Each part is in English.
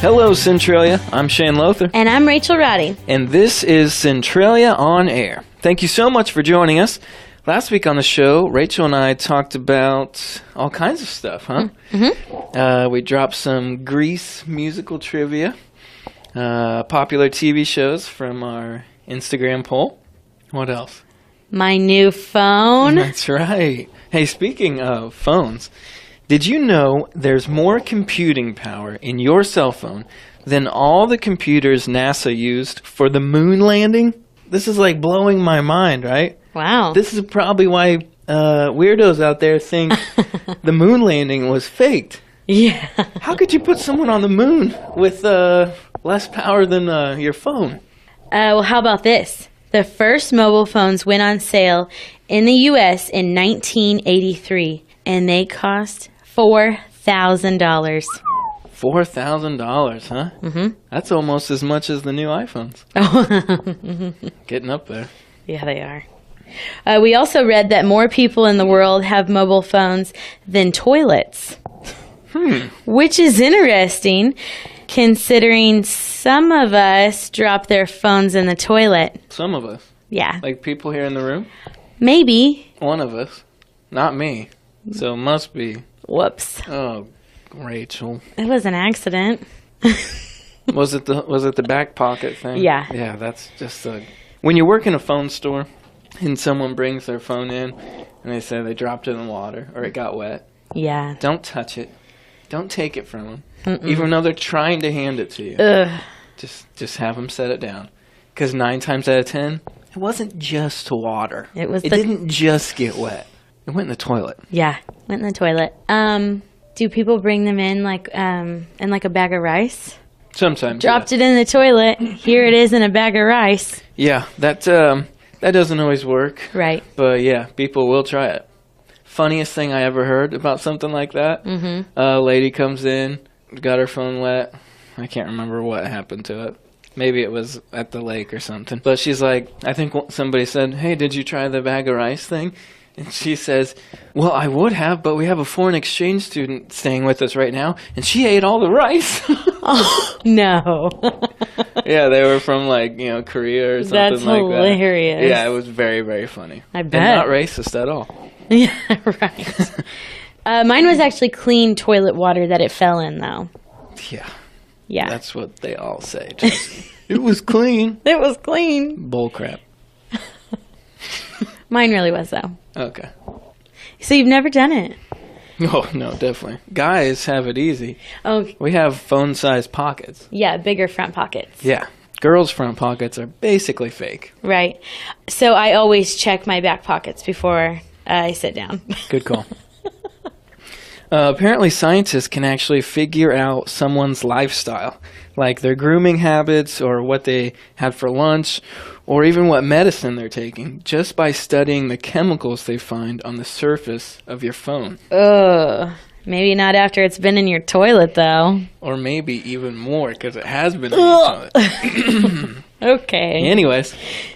Hello, Centralia. I'm Shane Lothar. And I'm Rachel Roddy. And this is Centralia on Air. Thank you so much for joining us. Last week on the show, Rachel and I talked about all kinds of stuff, huh? Mm-hmm. We dropped some Grease musical trivia, popular TV shows from our Instagram poll. What else? My new phone. That's right. Hey, speaking of phones, did you know there's more computing power in your cell phone than all the computers NASA used for the moon landing? This is like blowing my mind, right? Wow. This is probably why weirdos out there think the moon landing was faked. Yeah. How could you put someone on the moon with less power than your phone? Well, how about this? The first mobile phones went on sale in the U.S. in 1983, and they cost $4,000. $4,000, huh? Mm-hmm. That's almost as much as the new iPhones. Oh. Getting up there. Yeah, they are. We also read that more people in the world have mobile phones than toilets, which is interesting, considering some of us drop their phones in the toilet. Some of us. Yeah. Like people here in the room? Maybe. One of us. Not me. So it must be. Whoops. Oh, Rachel. It was an accident. Was it the back pocket thing? Yeah. Yeah, that's just when you work in a phone store and someone brings their phone in and they say they dropped it in the water or it got wet. Yeah. Don't touch it. Don't take it from them. Even though they're trying to hand it to you. Ugh. Just have them set it down. Because 9 times out of 10, it wasn't just water. It didn't just get wet. It went in the toilet. Yeah, went in the toilet. Do people bring them in like a bag of rice? Sometimes. Dropped it in the toilet. Here it is in a bag of rice. Yeah, that doesn't always work. Right. But yeah, people will try it. Funniest thing I ever heard about something like that. A lady comes in, got her phone wet. I can't remember what happened to it. Maybe it was at the lake or something. But she's like, I think somebody said, "Hey, did you try the bag of rice thing?" And she says, "Well, I would have, but we have a foreign exchange student staying with us right now, and she ate all the rice." Oh, no. Yeah, they were from Korea or something That's like hilarious. that. Yeah, it was very, very funny. I bet. And not racist at all. Yeah, right. Mine was actually clean toilet water that it fell in, though. Yeah. Yeah. That's what they all say. It was clean. It was clean. Bull crap. Mine really was, though. Okay. So you've never done it? Oh, no, definitely. Guys have it easy. Oh. We have phone-sized pockets. Yeah, bigger front pockets. Yeah. Girls' front pockets are basically fake. Right. So I always check my back pockets before I sit down. Good call. Apparently, scientists can actually figure out someone's lifestyle, like their grooming habits or what they had for lunch, or even what medicine they're taking, just by studying the chemicals they find on the surface of your phone. Ugh. Maybe not after it's been in your toilet, though. Or maybe even more, because it has been in your toilet. Okay. Anyways,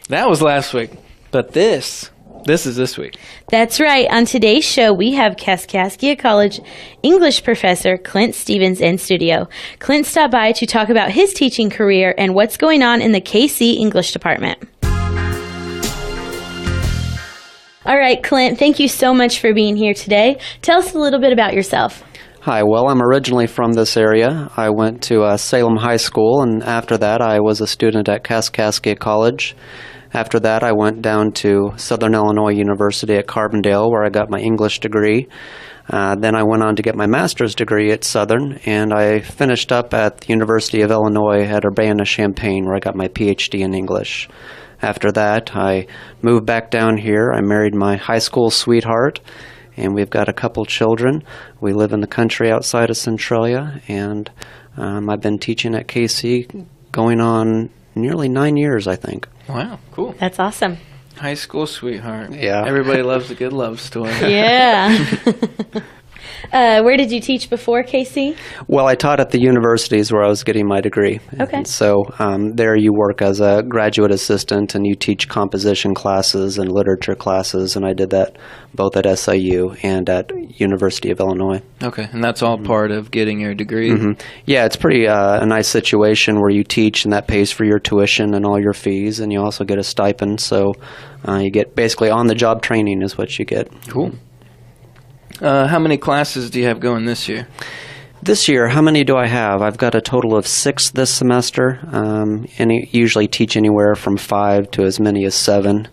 that was last week. But this is this week. That's right. On today's show, we have Kaskaskia College English professor Clint Stevens in studio. Clint stopped by to talk about his teaching career and what's going on in the KC English department. All right, Clint, thank you so much for being here today. Tell us a little bit about yourself. Hi, well, I'm originally from this area. I went to Salem High School, and after that I was a student at Kaskaskia College. After that, I went down to Southern Illinois University at Carbondale, where I got my English degree. Then I went on to get my master's degree at Southern, and I finished up at the University of Illinois at Urbana-Champaign, where I got my PhD in English. After that, I moved back down here. I married my high school sweetheart, and we've got a couple children. We live in the country outside of Centralia, and I've been teaching at KC going on nearly 9 years, I think. Wow, cool. That's awesome. High school sweetheart. Yeah. Everybody loves a good love story. Yeah. Where did you teach before, Casey? Well, I taught at the universities where I was getting my degree. Okay. And so there you work as a graduate assistant and you teach composition classes and literature classes, and I did that both at SIU and at University of Illinois. Okay, and that's all part of getting your degree? Yeah, it's pretty a nice situation where you teach and that pays for your tuition and all your fees, and you also get a stipend, so you get basically on-the-job training is what you get. Cool. How many classes do you have going this year? This year, how many do I have? I've got a total of 6 this semester, and I usually teach anywhere from 5 to as many as 7,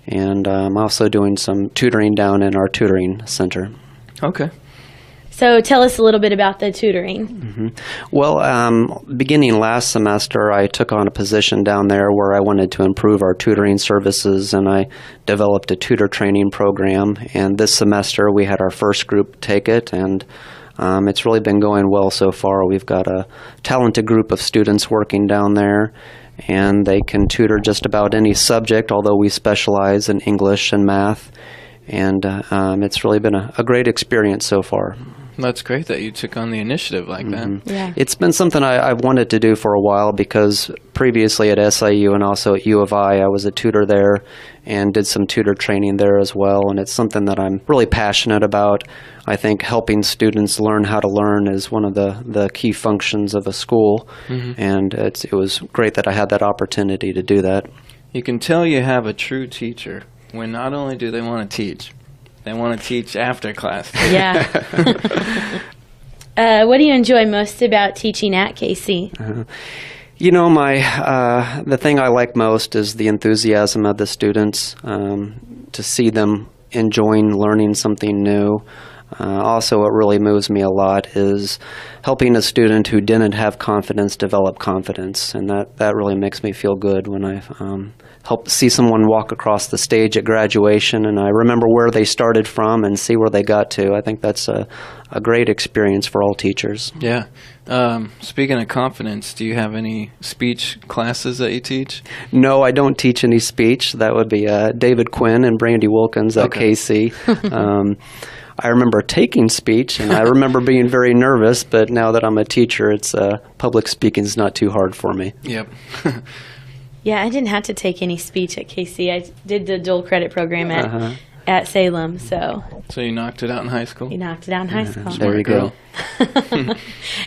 and I'm also doing some tutoring down in our tutoring center. Okay. So tell us a little bit about the tutoring. Well, beginning last semester, I took on a position down there where I wanted to improve our tutoring services, and I developed a tutor training program. And this semester, we had our first group take it, and it's really been going well so far. We've got a talented group of students working down there, and they can tutor just about any subject, although we specialize in English and math. And it's really been a great experience so far. That's great that you took on the initiative like that. Yeah. It's been something I've wanted to do for a while because previously at SIU and also at U of I was a tutor there and did some tutor training there as well, and it's something that I'm really passionate about. I think helping students learn how to learn is one of the key functions of a school, and it was great that I had that opportunity to do that. You can tell you have a true teacher when not only do they want to teach, they want to teach after class. Yeah. What do you enjoy most about teaching at KC? You know, the thing I like most is the enthusiasm of the students, to see them enjoying learning something new. Also, what really moves me a lot is helping a student who didn't have confidence develop confidence, and that really makes me feel good when I help see someone walk across the stage at graduation, and I remember where they started from and see where they got to. I think that's a great experience for all teachers. Yeah. Speaking of confidence, do you have any speech classes that you teach? No, I don't teach any speech. That would be David Quinn and Brandy Wilkins at KC. I remember taking speech, and I remember being very nervous, but now that I'm a teacher, public speaking is not too hard for me. Yep. Yeah, I didn't have to take any speech at KC. I did the dual credit program at Salem, so. So you knocked it out in high school? You knocked it out in high school. There you go.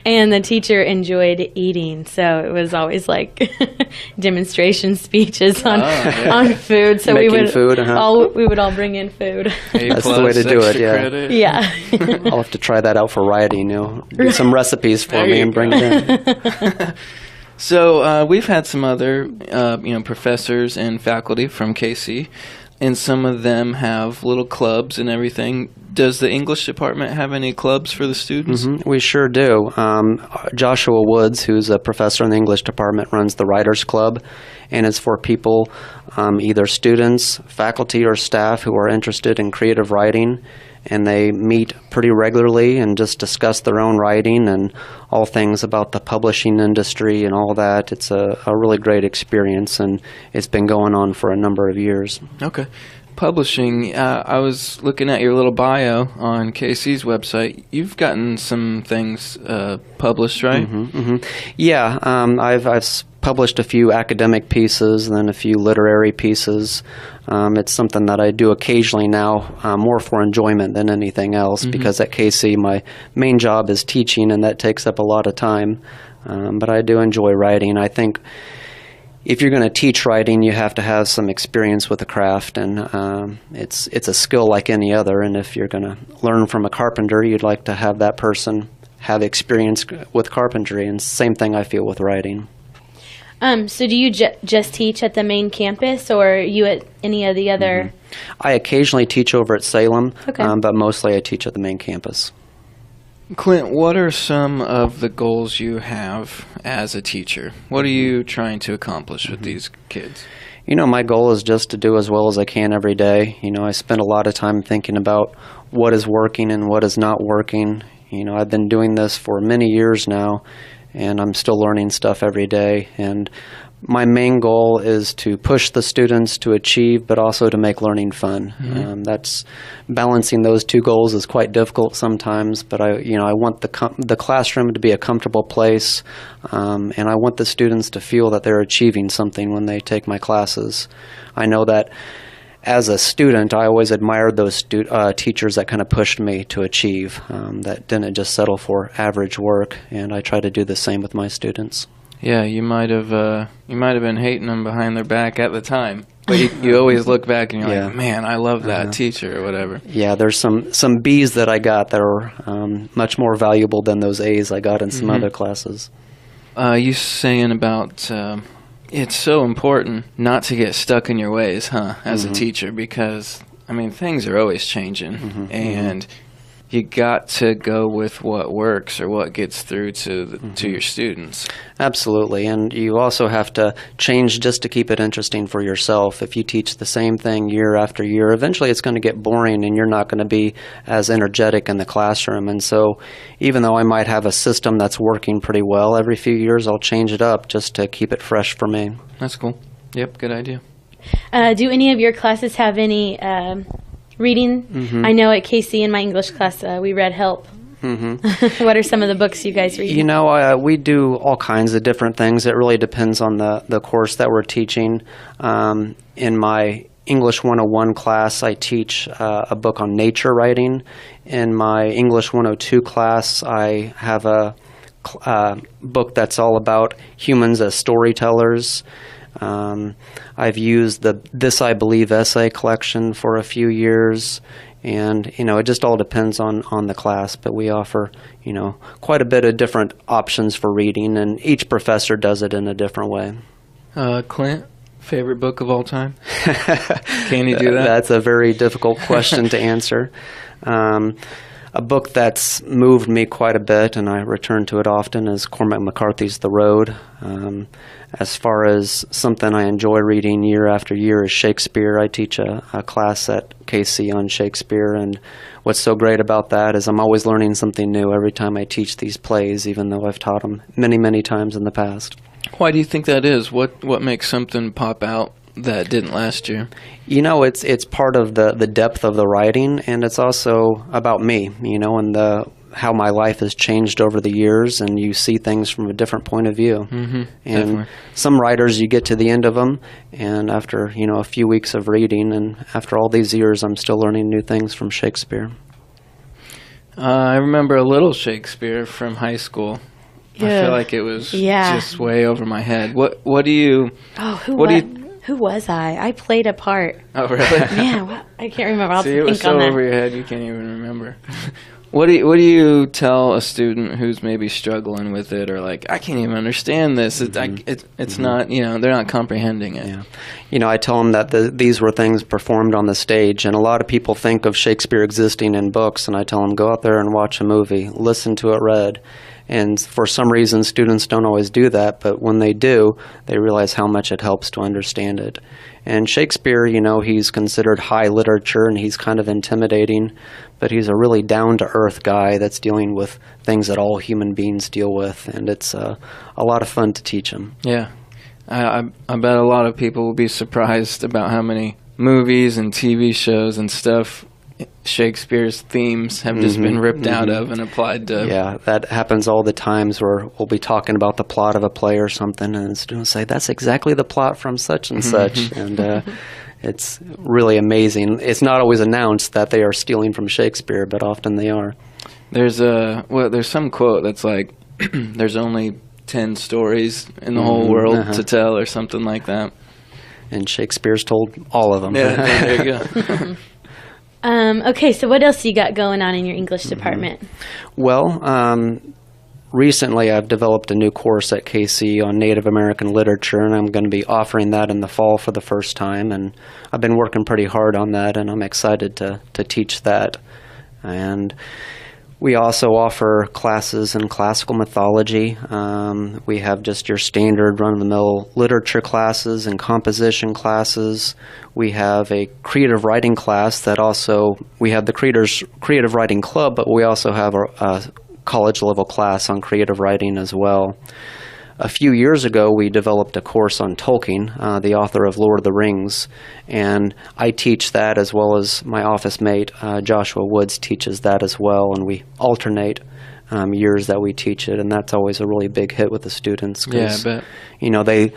And the teacher enjoyed eating, so it was always like demonstration speeches on food. So Making we would food, we would all bring in food. That's the way to do it. Yeah. Credit. Yeah. I'll have to try that out for writing. Do some recipes for me and bring it in. So we've had some other professors and faculty from KC, and some of them have little clubs and everything. Does the English department have any clubs for the students? We sure do. Joshua Woods, who's a professor in the English department, runs the Writers Club, and it's for people, either students, faculty, or staff who are interested in creative writing, and they meet pretty regularly and just discuss their own writing and all things about the publishing industry and all that. It's a really great experience, and it's been going on for a number of years. Okay. Publishing, I was looking at your little bio on KC's website. You've gotten some things published, right? Yeah, I've published a few academic pieces and then a few literary pieces. It's something that I do occasionally now, more for enjoyment than anything else, because at KC my main job is teaching, and that takes up a lot of time. But I do enjoy writing. I think if you're going to teach writing, you have to have some experience with the craft, and it's a skill like any other. And if you're going to learn from a carpenter, you'd like to have that person have experience with carpentry, and same thing I feel with writing. So do you just teach at the main campus, or are you at any of the other? I occasionally teach over at Salem, Okay. But mostly I teach at the main campus. Clint, what are some of the goals you have as a teacher? What are you trying to accomplish with these kids? My goal is just to do as well as I can every day. I spend a lot of time thinking about what is working and what is not working. I've been doing this for many years now, and I'm still learning stuff every day. And my main goal is to push the students to achieve, but also to make learning fun. That's balancing those two goals is quite difficult sometimes. But I want the classroom to be a comfortable place, and I want the students to feel that they're achieving something when they take my classes. I know that as a student, I always admired those teachers that kind of pushed me to achieve, that didn't just settle for average work, and I try to do the same with my students. Yeah, you might have been hating them behind their back at the time, but you always look back and you're like, man, I love that teacher or whatever. Yeah, there's some B's that I got that are much more valuable than those A's I got in some other classes. You saying about it's so important not to get stuck in your ways, as a teacher, because I mean things are always changing, and you got to go with what works or what gets through to your students. Absolutely, and you also have to change just to keep it interesting for yourself. If you teach the same thing year after year, eventually it's going to get boring and you're not going to be as energetic in the classroom. And so even though I might have a system that's working pretty well, every few years I'll change it up just to keep it fresh for me. That's cool. Yep, good idea. Do any of your classes have any reading? I know at KC in my English class we read Help. What are some of the books you guys read? You know, we do all kinds of different things. It really depends on the course that we're teaching. In my English 101 class, I teach a book on nature writing. In my English 102 class, I have a book that's all about humans as storytellers. I've used the This I Believe essay collection for a few years, and it just all depends on the class, but we offer quite a bit of different options for reading, and each professor does it in a different way. Clint, favorite book of all time? Can you do that? That's a very difficult question to answer. A book that's moved me quite a bit, and I return to it often, is Cormac McCarthy's The Road. As far as something I enjoy reading year after year is Shakespeare. I teach a class at KC on Shakespeare, and what's so great about that is I'm always learning something new every time I teach these plays, even though I've taught them many, many times in the past. Why do you think that is? What makes something pop out that didn't last year? It's part of the depth of the writing, and it's also about me, and how my life has changed over the years, and you see things from a different point of view. And definitely. Some writers, you get to the end of them, and after a few weeks of reading, and after all these years, I'm still learning new things from Shakespeare. I remember a little Shakespeare from high school. Yeah. I feel like it was just way over my head. What do you? Oh, who was I? I played a part. Oh, really? Yeah, I can't remember. I'll See, think it was so on that. over your head you can't even remember. What do you tell a student who's maybe struggling with it, or like, I can't even understand this? It's not, they're not comprehending it. Yeah. I tell them that these were things performed on the stage, and a lot of people think of Shakespeare existing in books, and I tell them, go out there and watch a movie, listen to it read. And for some reason, students don't always do that, but when they do, they realize how much it helps to understand it. And Shakespeare, he's considered high literature, and he's kind of intimidating, but he's a really down-to-earth guy that's dealing with things that all human beings deal with, and it's a lot of fun to teach him. Yeah. I bet a lot of people will be surprised about how many movies and TV shows and stuff Shakespeare's themes have just been ripped out of and applied to. Yeah, that happens all the times where we'll be talking about the plot of a play or something, and students say, that's exactly the plot from such and such. And it's really amazing. It's not always announced that they are stealing from Shakespeare, but often they are. There's some quote that's like, there's only 10 stories in the whole world to tell, or something like that. And Shakespeare's told all of them. Yeah, there you go. Okay, so what else you got going on in your English department? Well, recently I've developed a new course at KC on Native American literature, and I'm going to be offering that in the fall for the first time. And I've been working pretty hard on that, and I'm excited to teach that. And we also offer classes in classical mythology. We have just your standard run-of-the-mill literature classes and composition classes. We have a creative writing class that we have the Creative Writing Club, but we also have a college-level class on creative writing as well. a few years ago, we developed a course on Tolkien, the author of Lord of the Rings, and I teach that as well as my office mate, Joshua Woods, teaches that as well, and we alternate years that we teach it, and that's always a really big hit with the students. Yeah, I bet. You know, they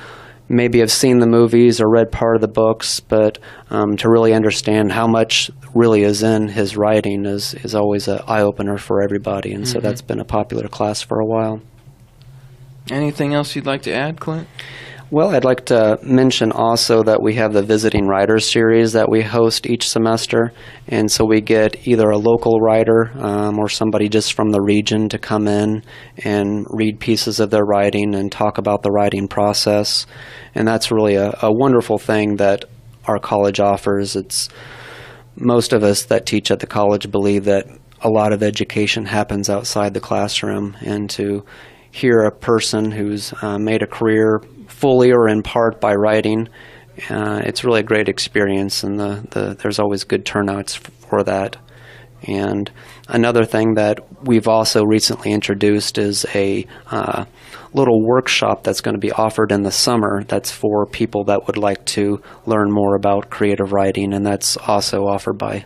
maybe have seen the movies or read part of the books, but to really understand how much really is in his writing is always an eye-opener for everybody, and so that's been a popular class for a while. Anything else you'd like to add, Clint? Well, I'd like to mention also that we have the Visiting Writers series that we host each semester, and so we get either a local writer or somebody just from the region to come in and read pieces of their writing and talk about the writing process, and that's really a wonderful thing that our college offers. It's most of us that teach at the college believe that a lot of education happens outside the classroom, and to hear a person who's made a career fully or in part by writing, it's really a great experience, and there's always good turnouts for that. And another thing that we've also recently introduced is a little workshop that's going to be offered in the summer that's for people that would like to learn more about creative writing, and that's also offered by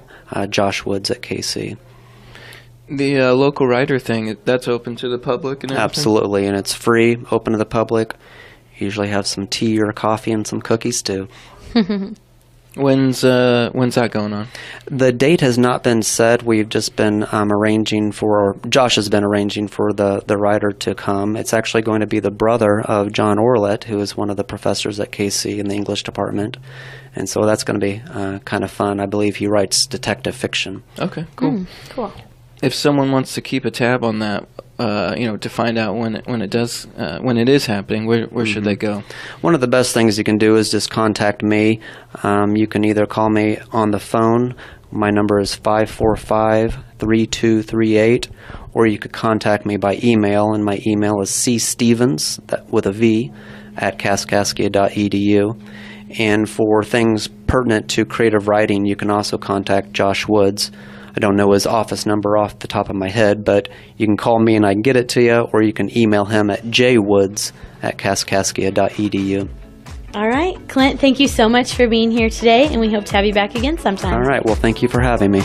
Josh Woods at KC. The local writer thing, that's open to the public and everything? Absolutely, and it's free, open to the public. Usually have some tea or coffee and some cookies too. When's that going on? The date has not been set. We've just been Josh has been arranging for the writer to come. It's actually going to be the brother of John Orlett, who is one of the professors at KC in the English department. And so that's going to be kind of fun. I believe he writes detective fiction. Okay, cool. Cool. If someone wants to keep a tab on that, to find out when it is happening, where should they go? One of the best things you can do is just contact me. You can either call me on the phone. My number is 545-3238, or you could contact me by email, and my email is cstevens, with a V, at kaskaskia.edu. And for things pertinent to creative writing, you can also contact Josh Woods. I don't know his office number off the top of my head, but you can call me and I can get it to you, or you can email him at jwoods@kaskaskia.edu. All right. Clint, thank you so much for being here today, and we hope to have you back again sometime. All right. Well, thank you for having me.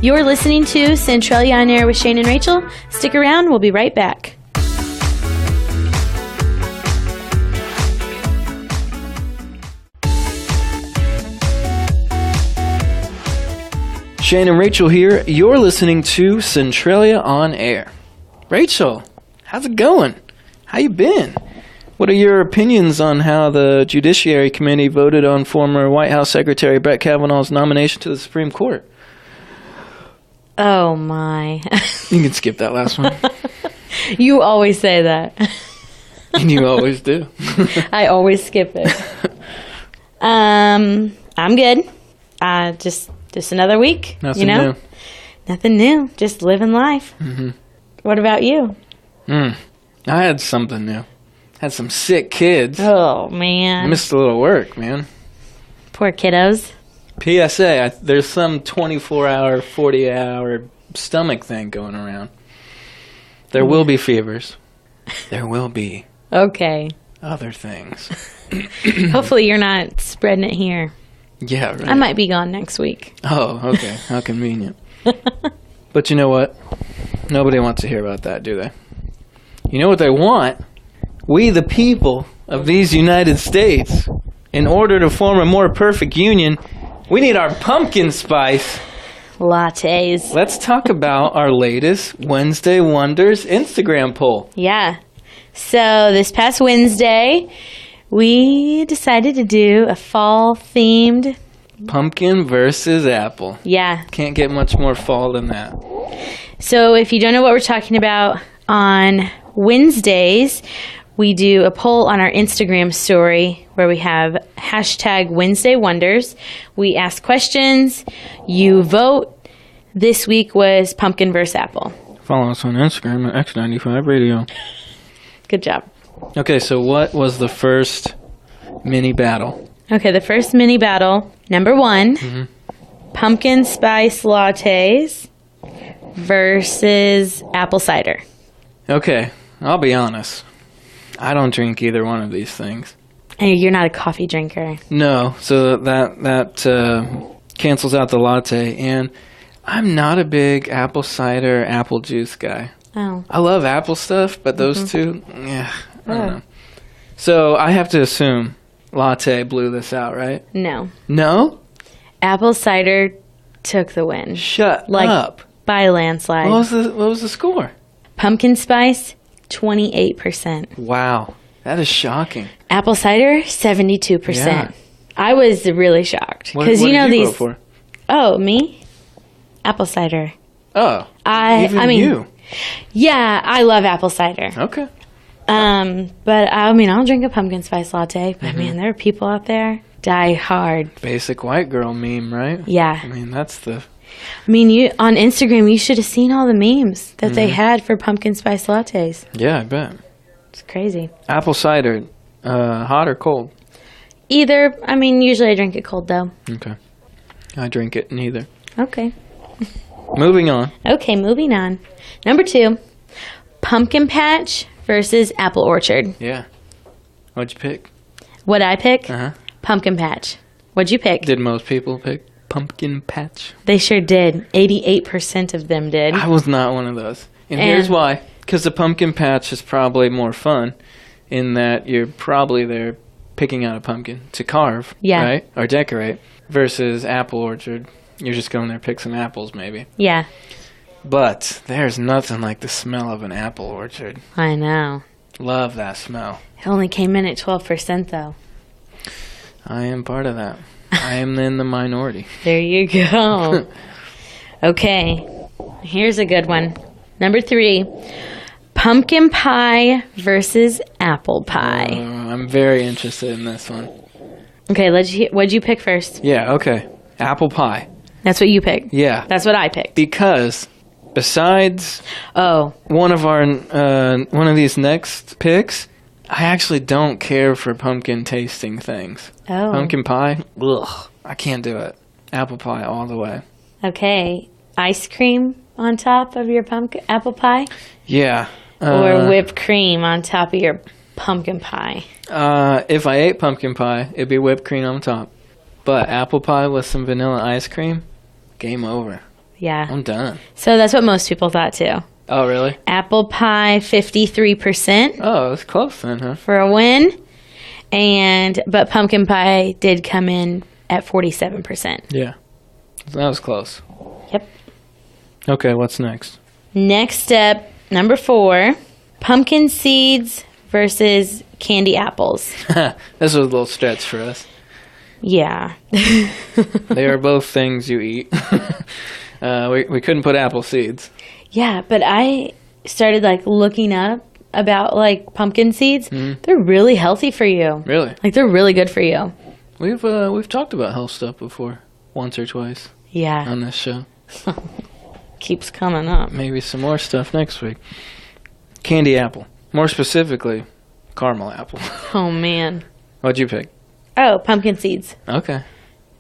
You're listening to Centralia on Air with Shane and Rachel. Stick around. We'll be right back. Shane and Rachel here. You're listening to Centralia on Air. Rachel, how's it going? How you been? What are your opinions on how the Judiciary Committee voted on former White House Secretary Brett Kavanaugh's nomination to the Supreme Court? Oh, my. You can skip that last one. You always say that. And you always do. I always skip it. I'm good. Just another week. Nothing new. Nothing new. Just living life. Mm-hmm. What about you? I had something new. Had some sick kids. Oh, man. Missed a little work, man. Poor kiddos. PSA, there's some 24-hour, 40-hour stomach thing going around. There will be fevers. There will be Okay. other things. Hopefully you're not spreading it here. Yeah, right. I might be gone next week. Oh, okay. How convenient. But you know what? Nobody wants to hear about that, do they? You know what they want? We, the people of these United States, in order to form a more perfect union, we need our pumpkin spice Lattes. Let's talk about our latest Wednesday Wonders Instagram poll. Yeah. So this past Wednesday, we decided to do a fall-themed... Pumpkin versus apple. Yeah. Can't get much more fall than that. So if you don't know what we're talking about, on Wednesdays, we do a poll on our Instagram story where we have hashtag Wednesday Wonders. We ask questions. You vote. This week was pumpkin versus apple. Follow us on Instagram at X95 Radio. Good job. Okay, so what was the first mini battle? Okay, the first mini battle, number one, pumpkin spice lattes versus apple cider. Okay, I'll be honest. I don't drink either one of these things. And you're not a coffee drinker. No, so that cancels out the latte. And I'm not a big apple cider, apple juice guy. Oh. I love apple stuff, but those two, yeah, I don't know. So I have to assume latte blew this out, right? No. No? Apple cider took the win. Shut up. By a landslide. What was the score? Pumpkin spice, 28%. Wow. That is shocking. Apple cider, 72%. Yeah. I was really shocked. What Because did you these. vote for? Oh, me? Apple cider. Oh. I mean, you. Yeah, I love apple cider. Okay. But I'll drink a pumpkin spice latte. But man, there are people out there die hard. Basic white girl meme, right? Yeah. I mean, that's the... You on Instagram, you should have seen all the memes that they had for pumpkin spice lattes. Yeah, I bet. It's crazy. Apple cider, hot or cold? Either. Usually I drink it cold though. Okay. I drink it neither. Okay. Moving on. Okay, moving on. Number 2, pumpkin patch versus apple orchard. Yeah. What'd you pick? What'd I pick? Uh-huh. Pumpkin patch. What'd you pick? Did most people pick pumpkin patch? They sure did. 88% of them did. I was not one of those. And here's why. Because the pumpkin patch is probably more fun in that you're probably there picking out a pumpkin to carve, right? Or decorate. Versus apple orchard. You're just going there to pick some apples, maybe. Yeah. But there's nothing like the smell of an apple orchard. I know. Love that smell. It only came in at 12%, though. I am part of that. I am in the minority. There you go. Okay. Here's a good one. Number 3, pumpkin pie versus apple pie. I'm very interested in this one. Okay, what'd you pick first? Yeah, okay. Apple pie. That's what you picked? Yeah. That's what I picked. Because besides one of these next picks, I actually don't care for pumpkin tasting things. Oh. Pumpkin pie, ugh, I can't do it. Apple pie all the way. Okay. Ice cream on top of your apple pie? Yeah. Or whipped cream on top of your pumpkin pie? If I ate pumpkin pie, it'd be whipped cream on top. But apple pie with some vanilla ice cream, game over. Yeah. I'm done. So that's what most people thought too. Oh, really? Apple pie, 53%. Oh, it's close then, huh? For a win. But pumpkin pie did come in at 47%. Yeah. That was close. Yep. Okay, what's next? Next up, number 4, pumpkin seeds versus candy apples. This was a little stretch for us. Yeah. They are both things you eat. We couldn't put apple seeds. Yeah, but I started looking up about pumpkin seeds. Mm-hmm. They're really healthy for you. Really? They're really good for you. We've talked about health stuff before, once or twice. Yeah. On this show. Keeps coming up. Maybe some more stuff next week. Candy apple. More specifically, caramel apple. Oh, man. What'd you pick? Oh, pumpkin seeds. Okay.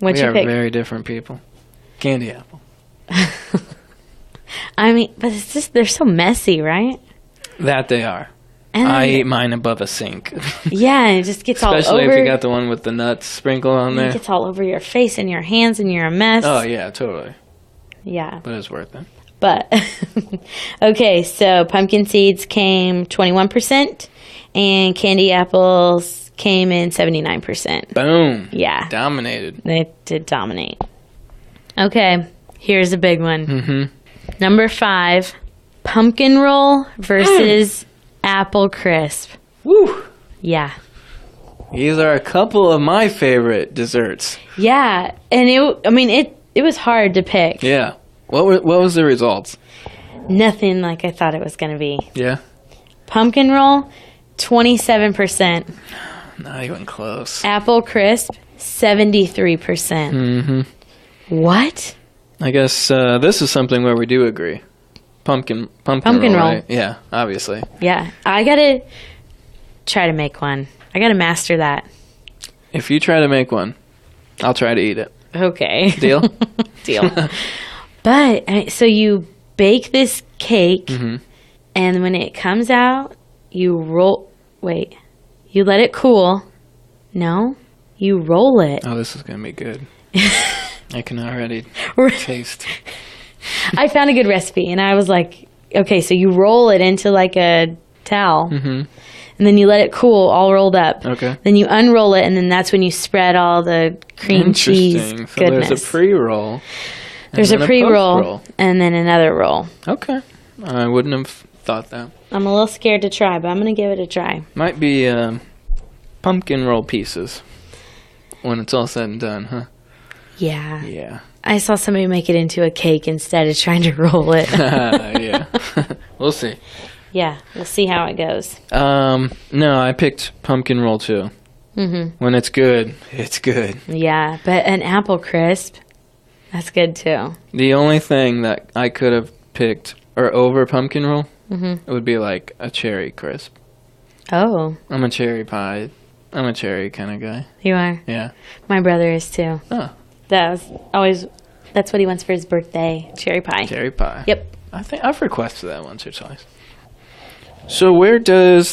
What'd you pick? We are very different people. Candy apple. But it's just, they're so messy, right? That they are. And I eat mine above a sink. Yeah, and it just gets all over. Especially if you got the one with the nuts sprinkled on there. It gets all over your face and your hands and you're a mess. Oh, yeah, totally. Yeah. But it's worth it. But, okay, so pumpkin seeds came 21%, and candy apples came in 79%. Boom. Yeah. Dominated. They did dominate. Okay, here's a big one. Mm-hmm. Number 5, pumpkin roll versus apple crisp. Woo. Yeah. These are a couple of my favorite desserts. Yeah, and it was hard to pick. Yeah. What was the results? Nothing like I thought it was going to be. Yeah. Pumpkin roll, 27%. Not even close. Apple crisp, 73%. Mm-hmm. What? I guess this is something where we do agree. Pumpkin roll. Right? Yeah, obviously. Yeah, I gotta try to make one. I gotta master that. If you try to make one, I'll try to eat it. Okay. Deal? Deal. But, so you bake this cake, mm-hmm. and when it comes out, you roll wait. You let it cool. No, you roll it. Oh, this is going to be good. I can already taste. I found a good recipe, and I was like, okay, so you roll it into like a towel, and then you let it cool, all rolled up. Okay. Then you unroll it, and then that's when you spread all the cream cheese So goodness. there's a pre-roll. There's a pre-roll, post-roll. and then another roll. Okay. I wouldn't have thought that. I'm a little scared to try, but I'm going to give it a try. Might be pumpkin roll pieces when it's all said and done, huh? Yeah. Yeah. I saw somebody make it into a cake instead of trying to roll it. Yeah. We'll see. Yeah, we'll see how it goes. No, I picked pumpkin roll too. When it's good, it's good. Yeah, but an apple crisp, that's good too. The only thing that I could have picked or over pumpkin roll it would be like a cherry crisp. Oh, I'm a cherry pie. I'm a cherry kind of guy. you are? Yeah. My brother is too. Oh, That's what he wants for his birthday, cherry pie. cherry pie. Yep. I think I've requested that once or twice. So where did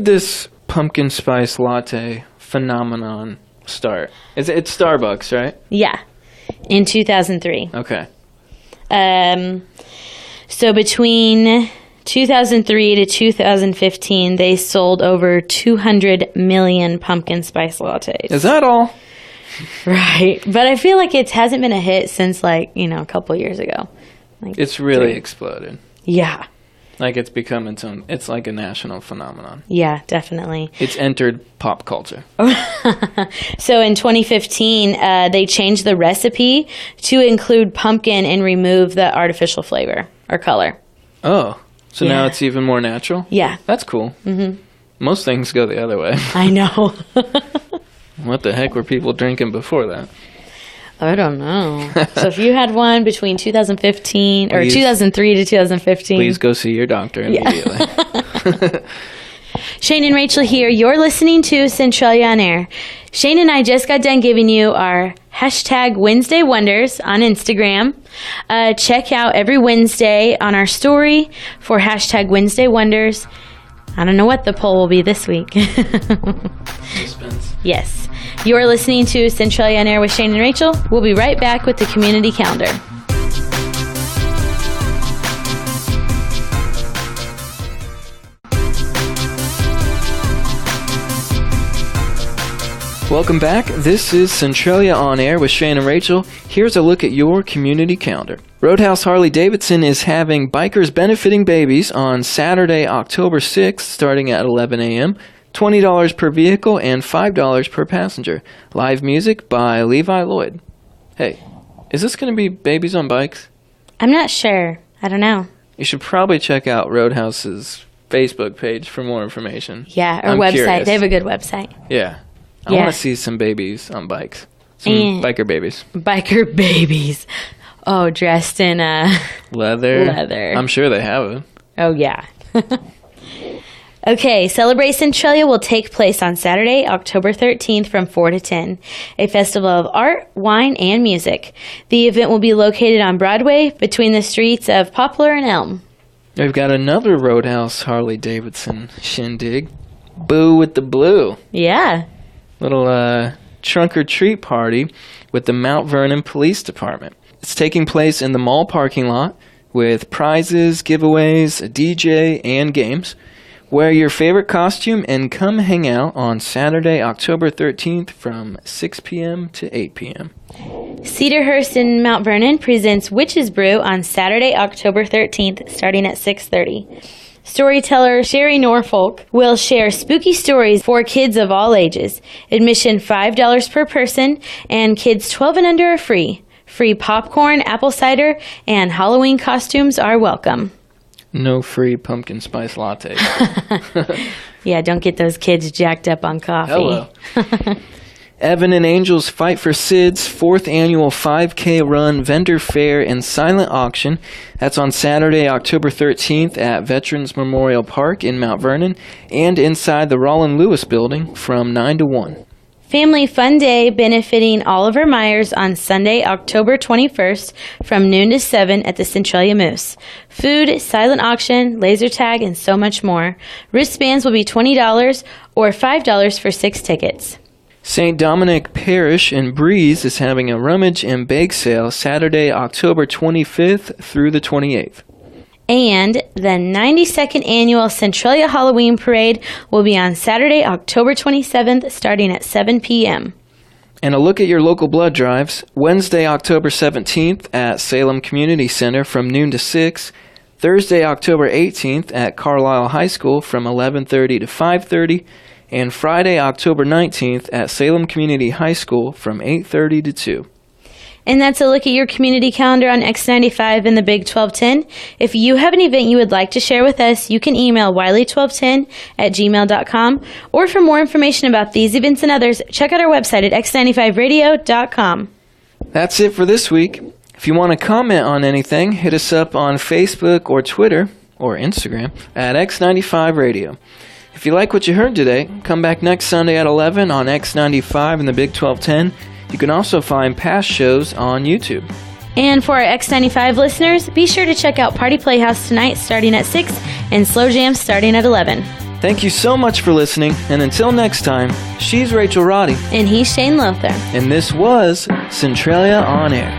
this pumpkin spice latte phenomenon start? It's Starbucks, right? Yeah, in 2003. Okay. So between 2003 to 2015, they sold over 200 million pumpkin spice lattes. Is that all? Right. But I feel like it hasn't been a hit since, like, a couple years ago. Like It's really 3. exploded. Yeah. Like it's become its own. It's like a national phenomenon. Yeah, definitely. It's entered pop culture. So in 2015, they changed the recipe to include pumpkin and remove the artificial flavor or color. Oh, so now Yeah. it's even more natural? Yeah. That's cool. Mm-hmm. Most things go the other way. I know. What the heck were people drinking before that? I don't know. So if you had one between 2015 or Please. 2003 to 2015. Please go see your doctor immediately. Shane and Rachel here. You're listening to Centralia on Air. Shane and I just got done giving you our hashtag Wednesday Wonders on Instagram. Check out every Wednesday on our story for hashtag Wednesday Wonders. I don't know what the poll will be this week. Suspense. Yes. You're listening to Centralia on Air with Shane and Rachel. We'll be right back with the community calendar. Welcome back. This is Centralia on Air with Shane and Rachel. Here's a look at your community calendar. Roadhouse Harley-Davidson is having Bikers Benefiting Babies on Saturday, October 6th, starting at 11 a.m., $20 per vehicle and $5 per passenger. Live music by Levi Lloyd. Hey, is this going to be babies on bikes? I'm not sure. I don't know. You should probably check out Roadhouse's Facebook page for more information. Yeah, or I'm website. curious. They have a good website. Yeah. I Yeah. want to see some babies on bikes. Some And- biker babies. Biker babies. Oh, dressed in Leather. Leather. I'm sure they have it. Oh, yeah. Okay, Celebrate Centralia will take place on Saturday, October 13th from 4 to 10, a festival of art, wine, and music. The event will be located on Broadway between the streets of Poplar and Elm. We've got another Roadhouse Harley-Davidson shindig. Boo with the Blue. Yeah. Little trunk or treat party with the Mount Vernon Police Department. It's taking place in the mall parking lot with prizes, giveaways, a DJ, and games. Wear your favorite costume and come hang out on Saturday, October 13th from 6 p.m. to 8 p.m. Cedarhurst in Mount Vernon presents Witch's Brew on Saturday, October 13th, starting at 6:30. Storyteller Sherry Norfolk will share spooky stories for kids of all ages. Admission $5 per person, and kids 12 and under are free. Free popcorn, apple cider, and Halloween costumes are welcome. No free pumpkin spice lattes. Yeah, don't get those kids jacked up on coffee. Hello. Evan and Angel's Fight for Sid's 4th annual 5K run, vendor fair, and silent auction. That's on Saturday, October 13th at Veterans Memorial Park in Mount Vernon and inside the Rollin Lewis building from 9 to 1. Family Fun Day benefiting Oliver Myers on Sunday, October 21st from noon to 7 at the Centralia Moose. Food, silent auction, laser tag, and so much more. Wristbands will be $20 or $5 for 6 tickets. St. Dominic Parish in Breeze is having a rummage and bake sale Saturday, October 25th through the 28th. And the 92nd Annual Centralia Halloween Parade will be on Saturday, October 27th, starting at 7 p.m. And a look at your local blood drives. Wednesday, October 17th at Salem Community Center from noon to 6. Thursday, October 18th at Carlisle High School from 11:30 to 5:30. And Friday, October 19th at Salem Community High School from 8:30 to 2. And that's a look at your community calendar on X95 in the Big 1210. If you have an event you would like to share with us, you can email wiley1210@gmail.com. Or for more information about these events and others, check out our website at x95radio.com. That's it for this week. If you want to comment on anything, hit us up on Facebook or Twitter or Instagram at X95 Radio. If you like what you heard today, come back next Sunday at 11 on X95 in the Big 1210. You can also find past shows on YouTube. And for our X95 listeners, be sure to check out Party Playhouse tonight starting at 6 and Slow Jam starting at 11. Thank you so much for listening, and until next time, she's Rachel Roddy. And he's Shane Lothar. And this was Centralia On Air.